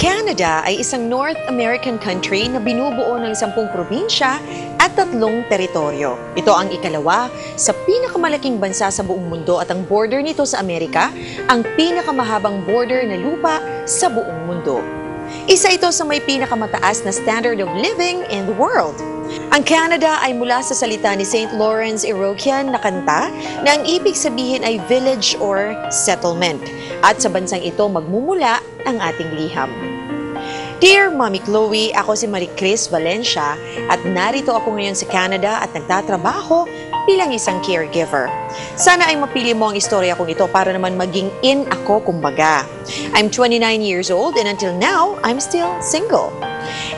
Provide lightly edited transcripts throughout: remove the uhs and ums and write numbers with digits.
Canada ay isang North American country na binubuo ng 10 probinsya at 3 teritoryo. Ito ang ikalawa sa pinakamalaking bansa sa buong mundo at ang border nito sa Amerika, ang pinakamahabang border na lupa sa buong mundo. Isa ito sa may pinakamataas na standard of living in the world. Ang Canada ay mula sa salita ni St. Lawrence Iroquoian na kanta na ang ibig sabihin ay village or settlement. At sa bansang ito magmumula ang ating liham. Dear Mommy Chloe, ako si Marie Chris Valencia at narito ako ngayon sa Canada at nagtatrabaho bilang isang caregiver. Sana ay mapili mo ang istorya kong ito para naman maging in ako kumbaga. I'm 29 years old and until now, I'm still single.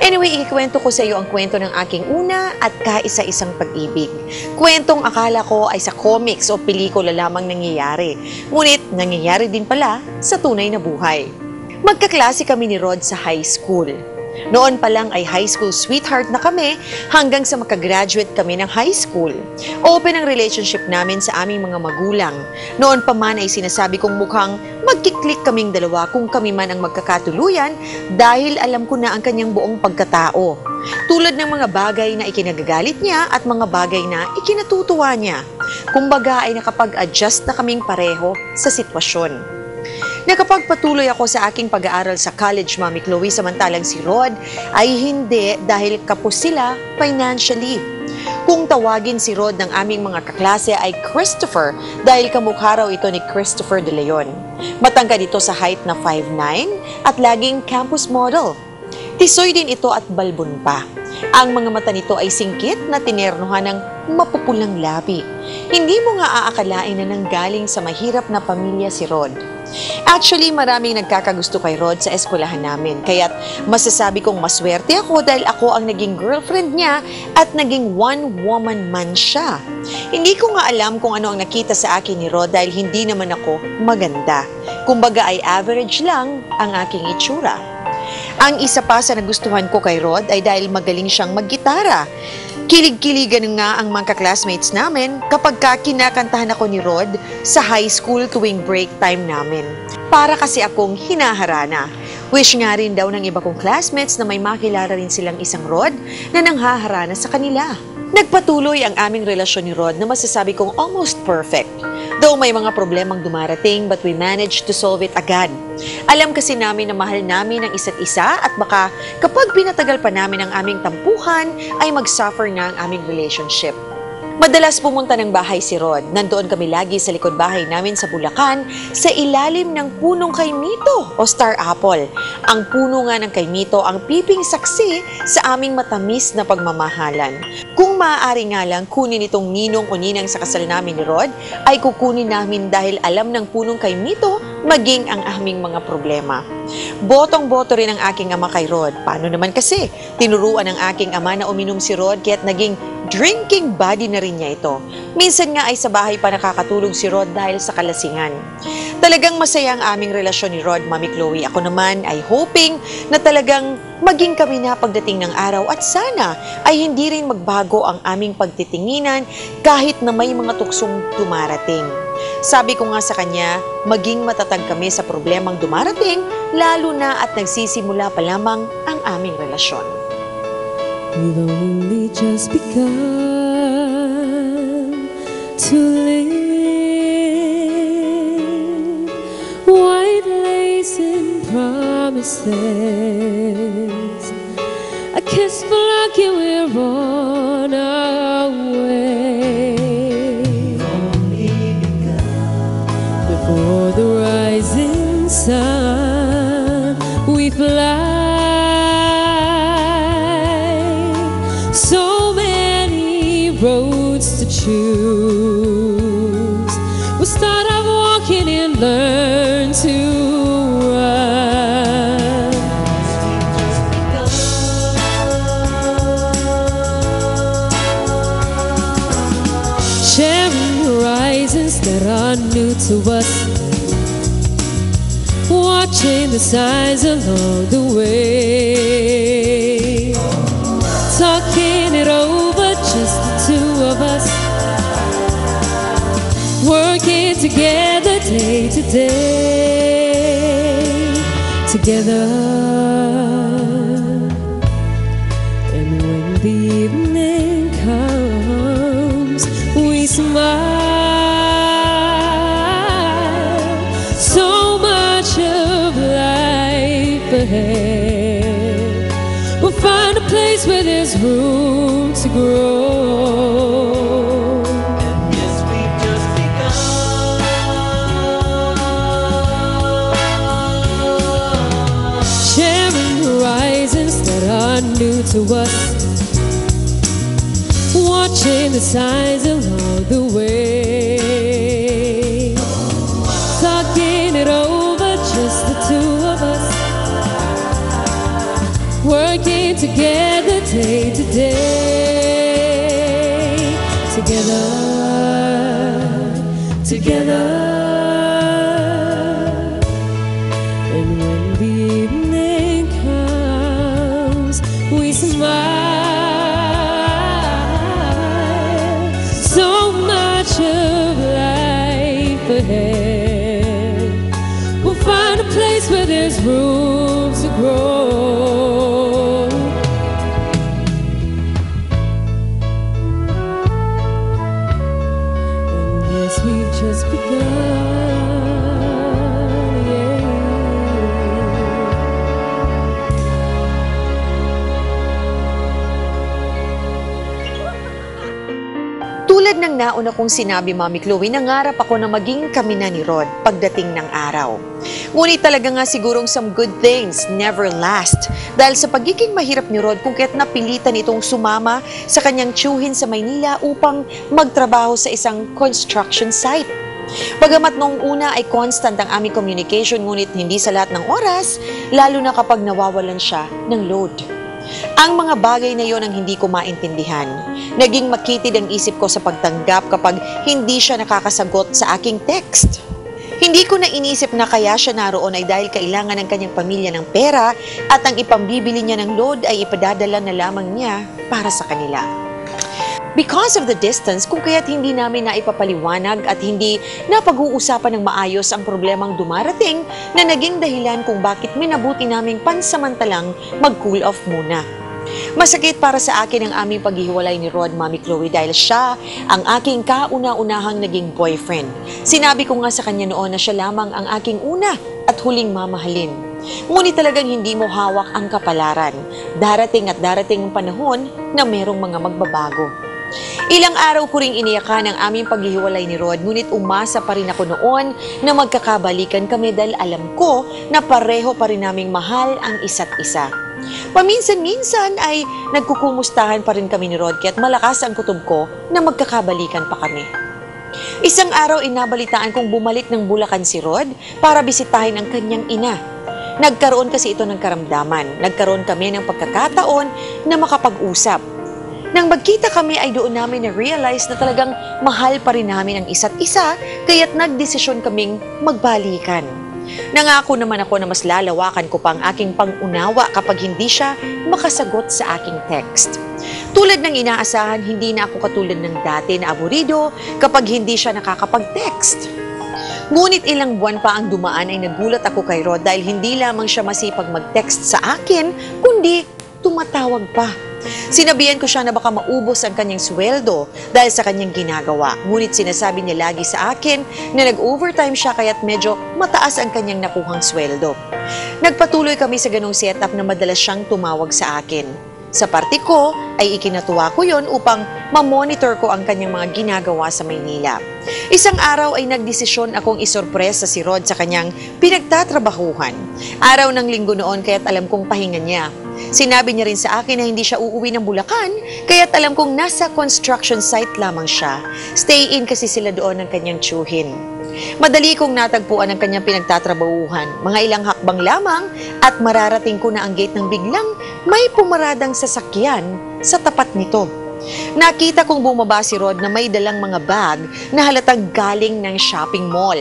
Anyway, ikikwento ko sa iyo ang kwento ng aking una at kaisa-isang pag-ibig. Kwentong akala ko ay sa comics o pelikula lamang nangyayari. Ngunit nangyayari din pala sa tunay na buhay. Magkaklase kami ni Rod sa high school. Noon pa lang ay high school sweetheart na kami hanggang sa makagraduate kami ng high school. Open ang relationship namin sa aming mga magulang. Noon pa man ay sinasabi kong mukhang magkiklik kaming dalawa kung kami man ang magkakatuluyan dahil alam ko na ang kanyang buong pagkatao. Tulad ng mga bagay na ikinagagalit niya at mga bagay na ikinatutuwa niya. Kumbaga ay nakapag-adjust na kaming pareho sa sitwasyon. Nakapagpatuloy ako sa aking pag-aaral sa college, Mommy Chloe, samantalang si Rod ay hindi dahil kapos sila financially. Kung tawagin si Rod ng aming mga kaklase ay Christopher dahil kamukha raw ito ni Christopher De Leon. Matangkad ito sa height na 5'9" at laging campus model. Tisoy din ito at balbon pa. Ang mga mata nito ay singkit na tinernuhan ng mapupulang labi. Hindi mo nga aakalain na nanggaling sa mahirap na pamilya si Rod. Actually, maraming nagkakagusto kay Rod sa eskwelahan namin. Kaya't masasabi kong maswerte ako dahil ako ang naging girlfriend niya at naging one-woman man siya. Hindi ko nga alam kung ano ang nakita sa akin ni Rod dahil hindi naman ako maganda. Kumbaga ay average lang ang aking itsura. Ang isa pa sa nagustuhan ko kay Rod ay dahil magaling siyang maggitara. Kilig-kiligan nga ang mga classmates namin kapag kinakantahan ako ni Rod sa high school tuwing break time namin. Para kasi akong hinaharana. Wish nga rin daw ng iba kong classmates na may makilala rin silang isang Rod na nanghaharana sa kanila. Nagpatuloy ang aming relasyon ni Rod na masasabi kong almost perfect. Though may mga problemang dumarating but we managed to solve it agad. Alam kasi namin na mahal namin ang isa't isa at baka kapag pinatagal pa namin ang aming tampuhan ay mag-suffer na ang aming relationship. Madalas pumunta ng bahay si Rod. Nandoon kami lagi sa likod bahay namin sa Bulacan sa ilalim ng punong kaimito o star apple. Ang puno nga ng kaimito ang piping saksi sa aming matamis na pagmamahalan. Kung maaari nga lang kunin itong ninong o ninang sa kasal namin ni Rod, ay kukunin namin dahil alam ng punong kaimito maging ang aming mga problema. Botong-boto rin ang aking ama kay Rod. Paano naman kasi? Tinuruan ng aking ama na uminom si Rod kaya't naging drinking buddy na rin niya ito. Minsan nga ay sa bahay pa nakakatulog si Rod dahil sa kalasingan. Talagang masaya ang aming relasyon ni Rod, Mommy Chloe. Ako naman ay hoping na talagang maging kami na pagdating ng araw at sana ay hindi rin magbago ang aming pagtitinginan kahit na may mga tuksong dumarating. Sabi ko nga sa kanya, maging matatag kami sa problemang dumarating lalo na at nagsisimula pa lamang ang aming relasyon. We've only just begun to live, white lace and promises, a kiss for luck and we're on our way. We've only begun. Before the rising sun, we fly. So many roads to choose. We'll start off walking and learn to run. Sharing horizons that are new to us. Watching the signs along the way. Talking it over, just the two of us. Working together day to day. Together. smile. So much of life ahead. We'll find a place where there's room to grow. And yes, we've just begun. Sharing horizons that are new to us. Watching the signs along the way. Talking it over, just the two of us. Working together day to day. Together, together. And when the evening comes, we smile. So much of life ahead. We'll find a place where there's room to grow. And yes, we've just begun. Yeah. Tulad ng nauna kong sinabi, Mami Chloe, nangarap ako na maging kami na ni Rod pagdating ng araw. Ngunit talaga nga sigurong some good things never last. Dahil sa pagiging mahirap ni Rod kung kaya't napilitan itong sumama sa kanyang tiyuhin sa Maynila upang magtrabaho sa isang construction site. Bagamat noong una ay constant ang aming communication, ngunit hindi sa lahat ng oras, lalo na kapag nawawalan siya ng load. Ang mga bagay na yon ang hindi ko maintindihan. Naging makitid ang isip ko sa pagtanggap kapag hindi siya nakakasagot sa aking text. Hindi ko na inisip na kaya siya naroon ay dahil kailangan ng kanyang pamilya ng pera at ang ipambibili niya ng load ay ipadadala na lamang niya para sa kanila. Because of the distance, kung kaya't hindi namin naipapaliwanag at hindi napag-uusapan ng maayos ang problemang dumarating na naging dahilan kung bakit minabuti naming pansamantalang mag-cool off muna. Masakit para sa akin ang aming paghihiwalay ni Rod, Mami Chloe, dahil siya ang aking kauna-unahang naging boyfriend. Sinabi ko nga sa kanya noon na siya lamang ang aking una at huling mamahalin. Ngunit talagang hindi mo hawak ang kapalaran. Darating at darating ang panahon na merong mga magbabago. Ilang araw ko ring iniyakan ang aming paghihiwalay ni Rod, ngunit umasa pa rin ako noon na magkakabalikan kami dahil alam ko na pareho pa rin naming mahal ang isa't isa. Paminsan-minsan ay nagkukumustahan pa rin kami ni Rod kaya't malakas ang kutob ko na magkakabalikan pa kami. Isang araw inabalitaan kong bumalik ng Bulacan si Rod para bisitahin ang kanyang ina. Nagkaroon kasi ito ng karamdaman. Nagkaroon kami ng pagkakataon na makapag-usap. Nang magkita kami ay doon namin na-realize na talagang mahal pa rin namin ang isa't isa, kaya't nagdesisyon kaming magbalikan. Nangako naman ako na mas lalawakan ko pa ang aking pangunawa kapag hindi siya makasagot sa aking text. Tulad ng inaasahan, hindi na ako katulad ng dati na aburido kapag hindi siya nakakapag-text. Ngunit ilang buwan pa ang dumaan ay nagulat ako kay Rod dahil hindi lamang siya masipag mag-text sa akin, kundi tumatawag pa. Sinabihan ko siya na baka maubos ang kanyang sweldo dahil sa kanyang ginagawa. Ngunit sinasabi niya lagi sa akin na nag-overtime siya kaya't medyo mataas ang kanyang nakuhang sweldo. Nagpatuloy kami sa ganong setup na madalas siyang tumawag sa akin. Sa parte ko ay ikinatuwa ko yon upang ma-monitor ko ang kanyang mga ginagawa sa Maynila. Isang araw ay nagdesisyon akong isorpresa si Rod sa kanyang pinagtatrabahuhan. Araw ng linggo noon kaya't alam kong pahinga niya. Sinabi niya rin sa akin na hindi siya uuwi ng Bulacan, kaya't alam kong nasa construction site lamang siya. Stay in kasi sila doon ng kanyang tiyuhin. Madali kong natagpuan ang kanyang pinagtatrabahuhan. Mga ilang hakbang lamang at mararating ko na ang gate ng biglang may pumaradang sasakyan sa tapat nito. Nakita kong bumaba si Rod na may dalang mga bag na halatang galing ng shopping mall.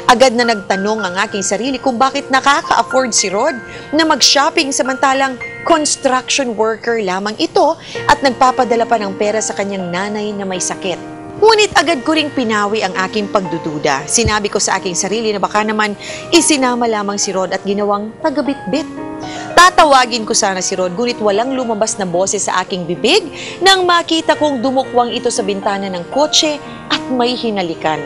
Agad na nagtanong ang aking sarili kung bakit nakaka-afford si Rod na mag-shopping samantalang construction worker lamang ito at nagpapadala pa ng pera sa kanyang nanay na may sakit. Ngunit agad ko ring pinawi ang aking pagdududa. Sinabi ko sa aking sarili na baka naman isinama lamang si Rod at ginawang tagabitbit. Tatawagin ko sana si Rod, ngunit walang lumabas na boses sa aking bibig nang makita kong dumukwang ito sa bintana ng kotse at may hinalikan.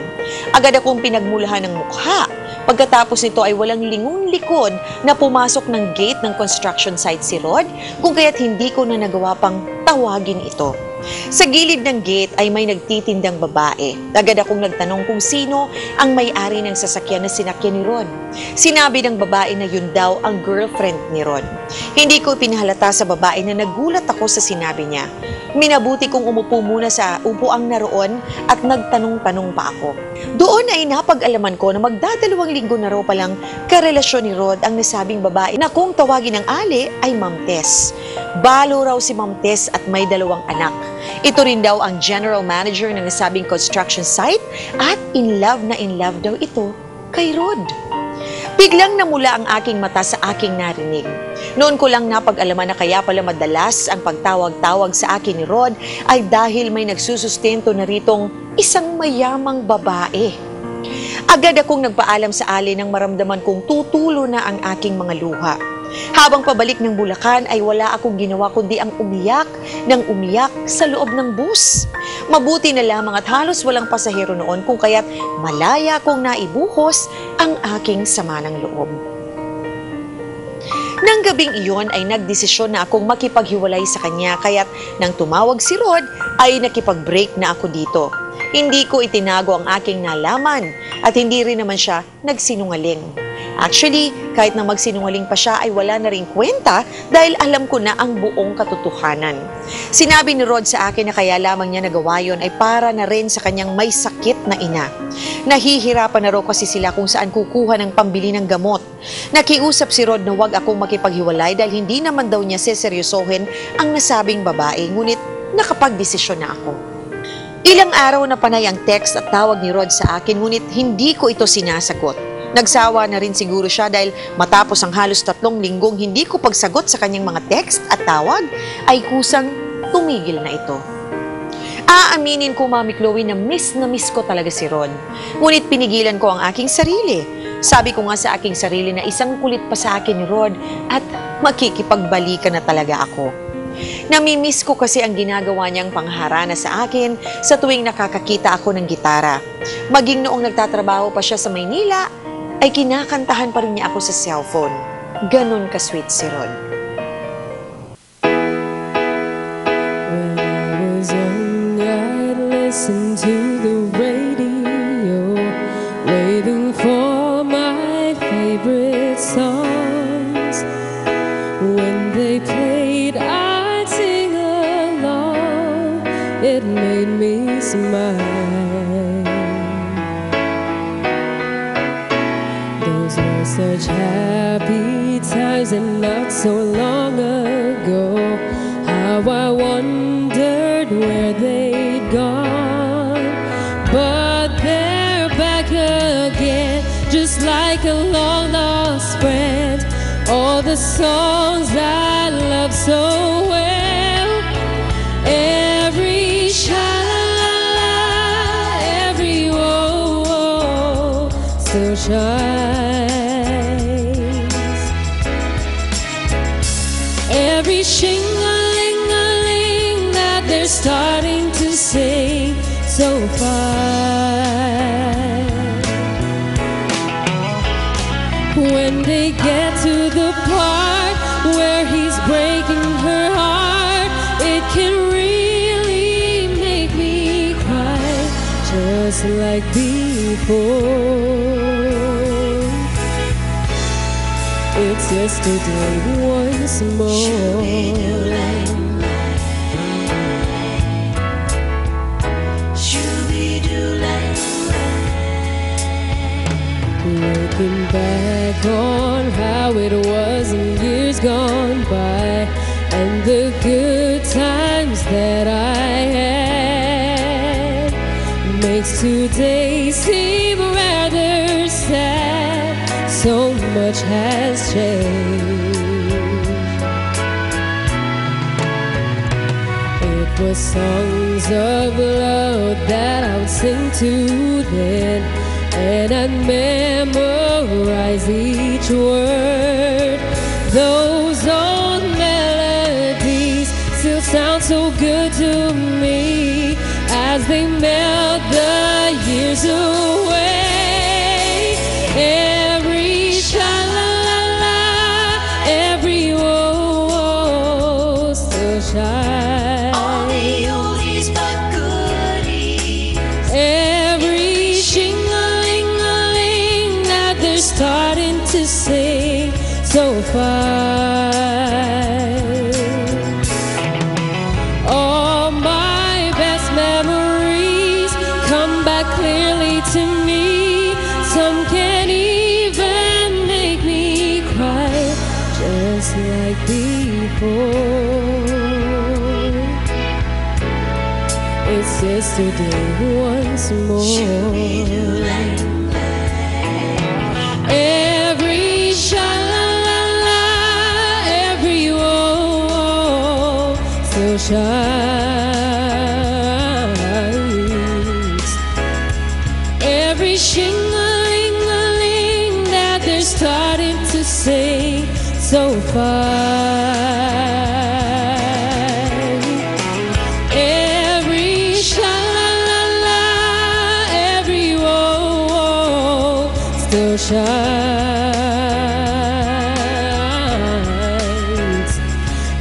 Agad akong pinagmulahan ng mukha. Pagkatapos nito ay walang lingon likod na pumasok ng gate ng construction site si Rod, kung kaya't hindi ko na nagawa pang tawagin ito. Sa gilid ng gate ay may nagtitindang babae. Agad akong nagtanong kung sino ang may-ari ng sasakyan na sinakyan ni Rod. Sinabi ng babae na yun daw ang girlfriend ni Rod. Hindi ko pinahalata sa babae na nagulat ako sa sinabi niya. Minabuti kong umupo muna sa upuang naroon at nagtanong-tanong pa ako. Doon ay napag-alaman ko na magdadalawang linggo na raw palang karelasyon ni Rod ang nasabing babae na kung tawagin ng ali ay Ma'am Tess. Balo raw si Ma'am Tess at may 2 anak. Ito rin daw ang general manager ng nasabing construction site at in love daw ito kay Rod. Biglang namula ang aking mata sa aking narinig. Noon ko lang napag-alaman na kaya pala madalas ang pagtawag-tawag sa akin ni Rod ay dahil may nagsusustento na ritong isang mayamang babae. Agad akong nagpaalam sa ali nang maramdaman kong tutulo na ang aking mga luha. Habang pabalik ng Bulacan ay wala akong ginawa kundi ang umiyak sa loob ng bus. Mabuti na lamang at halos walang pasahero noon kung kaya't malaya kong naibuhos ang aking sama ng loob. Nang gabing iyon ay nagdesisyon na akong makipaghiwalay sa kanya kaya't nang tumawag si Rod ay nakipag-break na ako dito. Hindi ko itinago ang aking nalaman at hindi rin naman siya nagsinungaling. Actually, kahit na magsinungaling pa siya ay wala na rin kwenta dahil alam ko na ang buong katotohanan. Sinabi ni Rod sa akin na kaya lamang niya nagawa yun ay para na rin sa kanyang may sakit na ina. Nahihirapan na raw kasi sila kung saan kukuha ng pambili ng gamot. Nakiusap si Rod na wag akong makipaghiwalay dahil hindi naman daw niya seseryosohin ang nasabing babae, ngunit nakapagdesisyon na ako. Ilang araw na panay ang text at tawag ni Rod sa akin, ngunit hindi ko ito sinasagot. Nagsawa na rin siguro siya dahil matapos ang halos 3 linggong hindi ko pagsagot sa kanyang mga text at tawag, ay kusang tumigil na ito. Aaminin ko, Mami Chloe, na miss ko talaga si Rod. Ngunit pinigilan ko ang aking sarili. Sabi ko nga sa aking sarili na isang kulit pa sa akin ni Rod at makikipagbalikan na talaga ako. Namimiss ko kasi ang ginagawa niyang pangharana sa akin sa tuwing nakakakita ako ng gitara. Maging noong nagtatrabaho pa siya sa Maynila, ay kinakantahan pa rin niya ako sa cellphone. Ganon ka-sweet si Rod. When I was young, I'd listen to the radio, waiting for my favorite songs. When they played, I'd sing along. It made me smile. Those were such happy times, and not so long ago, how I wondered where they'd gone. But they're back again, just like a long lost friend. All the songs I love so well, every sha-la-la-la, every whoa-whoa still shines. Every shing-a-ling-a-ling that they're starting to sing so fine. When they get to the part where he's breaking her heart, it can really make me cry, just like before. It's yesterday once more. Looking back on how it was in years gone by, and the good times that I had, makes today seem rather sad. So much has changed. It was songs of love that I would sing to then, and I'd memorize each word. Those old melodies still sound so good to me as they melt the years away. Every sha-la-la-la, every woe still shines. All the oldies but goodies. Every shing-a-ling-a-ling that they're starting to sing so fine. All my best memories come back clearly to me. Some can even make me cry just like before. It's yesterday once more. Every sha-la-la-la, every woe still shines. Every shing-a-ling-a-ling that they're starting to sing so fine. Every sha-la-la-la, every woe still shines.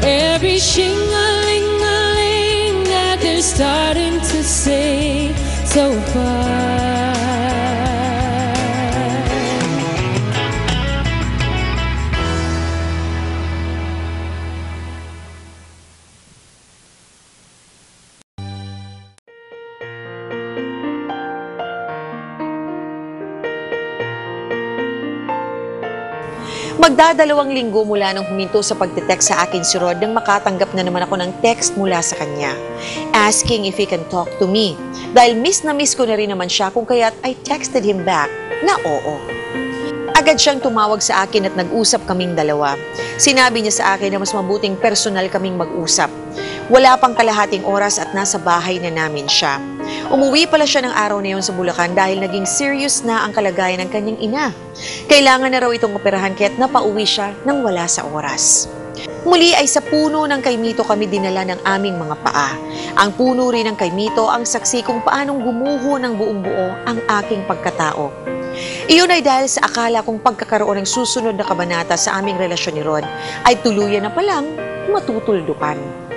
Every shing-a-ling-a-ling that they're starting to sing so fine. Magdadalawang linggo mula nang huminto sa pagte-text sa akin si Rod nang makatanggap na naman ako ng text mula sa kanya, asking if he can talk to me. Dahil miss na miss ko na rin naman siya kung kaya't I texted him back na oo. Agad siyang tumawag sa akin at nag-usap kaming dalawa. Sinabi niya sa akin na mas mabuting personal kaming mag-usap. Wala pang kalahating oras at nasa bahay na namin siya. Umuwi pala siya ng araw na yun sa Bulacan dahil naging serious na ang kalagayan ng kanyang ina. Kailangan na raw itong operahan kaya't napauwi siya nang wala sa oras. Muli ay sa puno ng kaimito kami dinala ng aming mga paa. Ang puno rin ng kaimito ang saksi kung paanong gumuho ng buong buo ang aking pagkatao. Iyon ay dahil sa akala kong pagkakaroon ng susunod na kabanata sa aming relasyon ni Rod ay tuluyan na palang matutuldukan.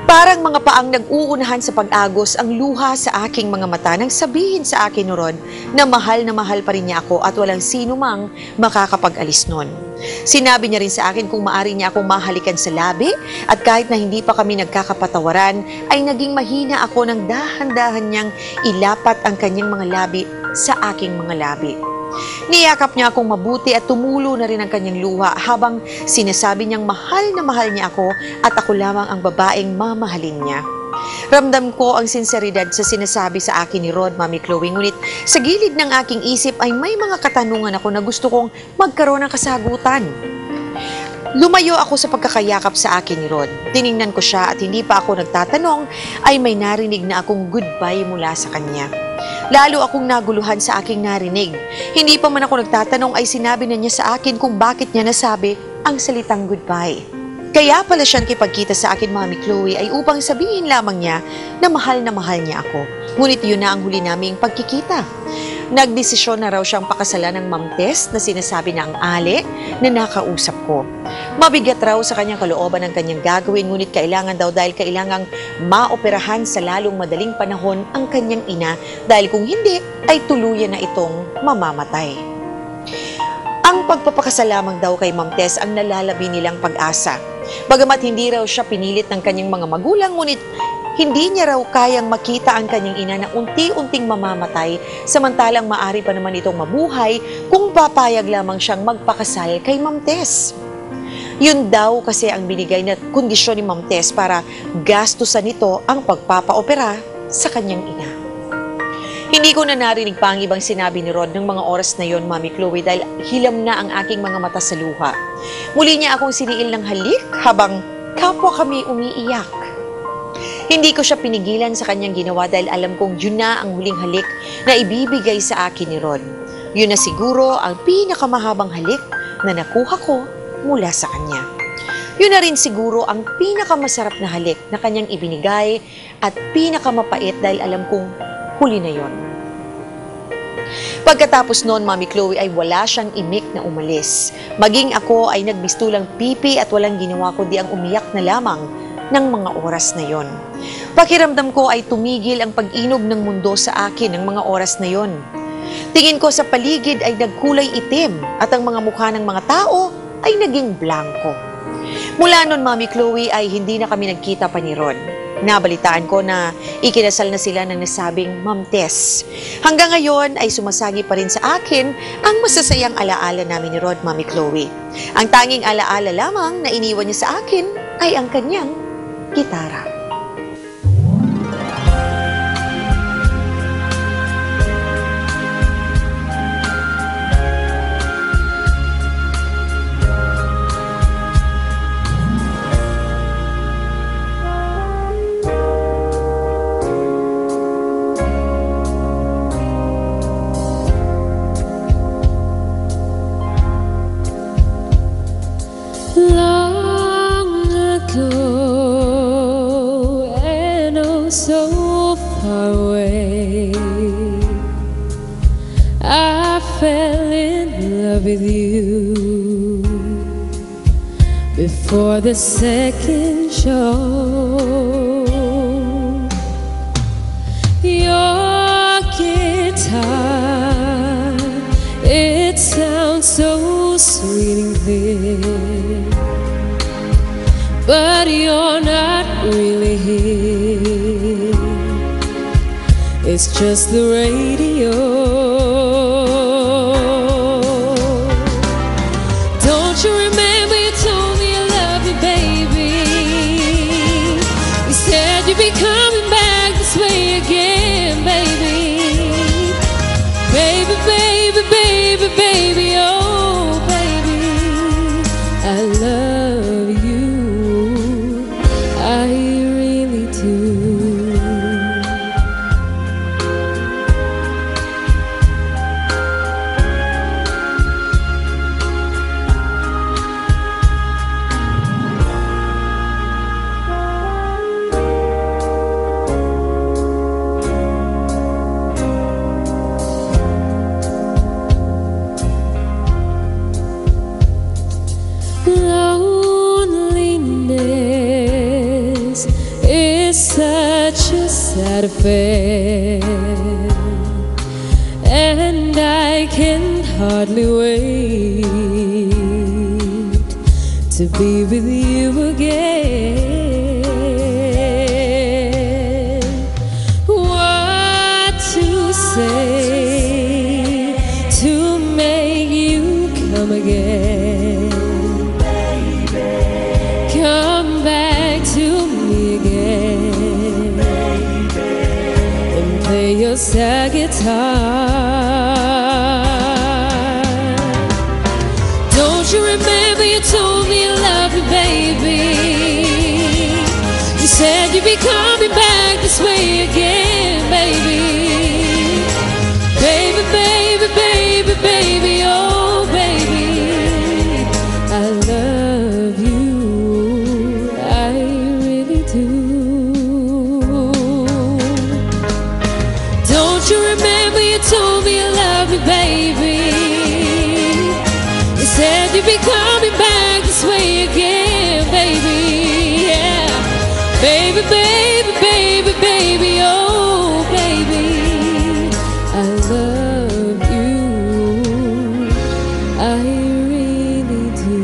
Parang mga paang nag-uunahan sa pag-agos ang luha sa aking mga mata nang sabihin sa akin ni Rod na mahal pa rin niya ako at walang sino mang makakapag-alis nun. Sinabi niya rin sa akin kung maaari niya akong mahalikan sa labi at kahit na hindi pa kami nagkakapatawaran ay naging mahina ako nang dahan-dahan niyang ilapat ang kanyang mga labi sa aking mga labi. Niyakap niya akong mabuti at tumulo na rin ang kanyang luha habang sinasabi niyang mahal na mahal niya ako at ako lamang ang babaeng mamahalin niya. Ramdam ko ang sinseridad sa sinasabi sa akin ni Rod, Mami Chloe, ngunit sa gilid ng aking isip ay may mga katanungan ako na gusto kong magkaroon ng kasagutan. Lumayo ako sa pagkakayakap sa akin ni Rod. Tiningnan ko siya at hindi pa ako nagtatanong ay may narinig na akong goodbye mula sa kanya. Lalo akong naguluhan sa aking narinig. Hindi pa man ako nagtatanong ay sinabi na niya sa akin kung bakit niya nasabi ang salitang goodbye. Kaya pala siyang kipagkita sa akin, Mami Chloe, ay upang sabihin lamang niya na mahal niya ako. Ngunit yun na ang huli naming pagkikita. Nagdesisyon na raw siyang pakasalan ng Ma'am Tess na sinasabi na ang ale na nakausap ko. Mabigat raw sa kanyang kalooban ang kanyang gagawin, ngunit kailangan daw dahil kailangang maoperahan sa lalong madaling panahon ang kanyang ina dahil kung hindi ay tuluyan na itong mamamatay. Ang pagpapakasal lamang daw kay Ma'am Tess ang nalalabi nilang pag-asa. Bagamat hindi raw siya pinilit ng kanyang mga magulang, ngunit hindi niya raw kayang makita ang kanyang ina na unti-unting mamamatay samantalang maari pa naman itong mabuhay kung papayag lamang siyang magpakasal kay Ma'am Tess. Yun daw kasi ang binigay na kondisyon ni Ma'am Tess para gastusan nito ang pagpapaopera sa kanyang ina. Hindi ko na narinig pa ang ibang sinabi ni Rod ng mga oras na yon, Mami Chloe, dahil hilam na ang aking mga mata sa luha. Muli niya akong siniil ng halik habang kapwa kami umiiyak. Hindi ko siya pinigilan sa kanyang ginawa dahil alam kong yun na ang huling halik na ibibigay sa akin ni Rod. Yun na siguro ang pinakamahabang halik na nakuha ko mula sa kanya. Yun na rin siguro ang pinakamasarap na halik na kanyang ibinigay at pinakamapait dahil alam kong huli na yon. Pagkatapos noon, Mami Chloe, ay wala siyang imik na umalis. Maging ako ay nagbistulang pipi at walang ginawa kundi ang umiyak na lamang ng mga oras na yon. Pakiramdam ko ay tumigil ang pag-inog ng mundo sa akin ng mga oras na yon. Tingin ko sa paligid ay nagkulay itim at ang mga mukha ng mga tao ay naging blanko. Mula noon, Mami Chloe, ay hindi na kami nagkita pa ni Rod. Nabalitaan ko na ikinasal na sila ng nasabing Ma'am Tess. Hanggang ngayon ay sumasagi pa rin sa akin ang masasayang alaala namin ni Rod, Mami Chloe. Ang tanging alaala lamang na iniwan niya sa akin ay ang kanyang gitara. Long ago and oh so far away, I fell in love with you before the second show. Your guitar, it sounds so sweet and clear, but you're not really here. It's just the radio. Don't you remember you told me you love me, baby? You said you'd be coming back this way again, baby. Baby, baby, baby, baby, oh baby, I love you, I really do. Loneliness is such a sad affair, and I can hardly wait to be with you again. What to say to make you come again? Come back to me again, and play your sad guitar. Don't you remember you told me you love me, baby? You said you'd be coming back this way again, baby. Baby, baby, baby, baby, oh baby, I love you, I really do. Don't you remember you told me you love me, baby? You said you'd be coming back this way again, baby. Yeah, baby, baby, baby, baby, oh baby, I love you, I really do.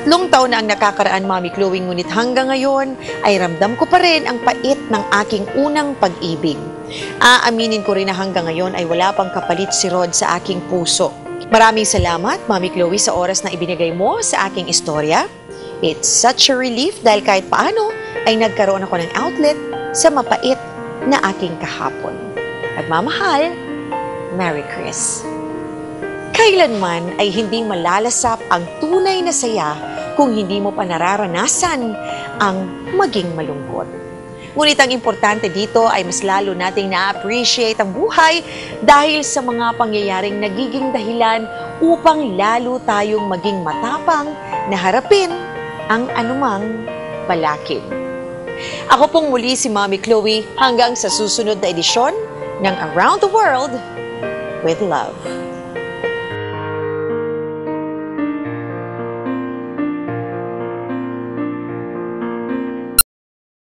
3 taon na ang nakakaraan, Mami Chloe, ngunit hanggang ngayon ay ramdam ko pa rin ang pait ng aking unang pag-ibig. Aaminin ko rin na hanggang ngayon ay wala pang kapalit si Rod sa aking puso. Maraming salamat, Mami Chloe, sa oras na ibinigay mo sa aking istorya. It's such a relief dahil kahit paano ay nagkaroon ako ng outlet sa mapait na aking kahapon. Nagmamahal, Merry Chris. Kailanman ay hindi malalasap ang tunay na saya kung hindi mo pa nararanasan ang maging malungkot. Ngunit ang importante dito ay mas lalo nating na-appreciate ang buhay dahil sa mga pangyayaring nagiging dahilan upang lalo tayong maging matapang na harapin ang anumang balakid. Ako pong muli si Mommy Chloe hanggang sa susunod na edisyon ng Around the World with Love.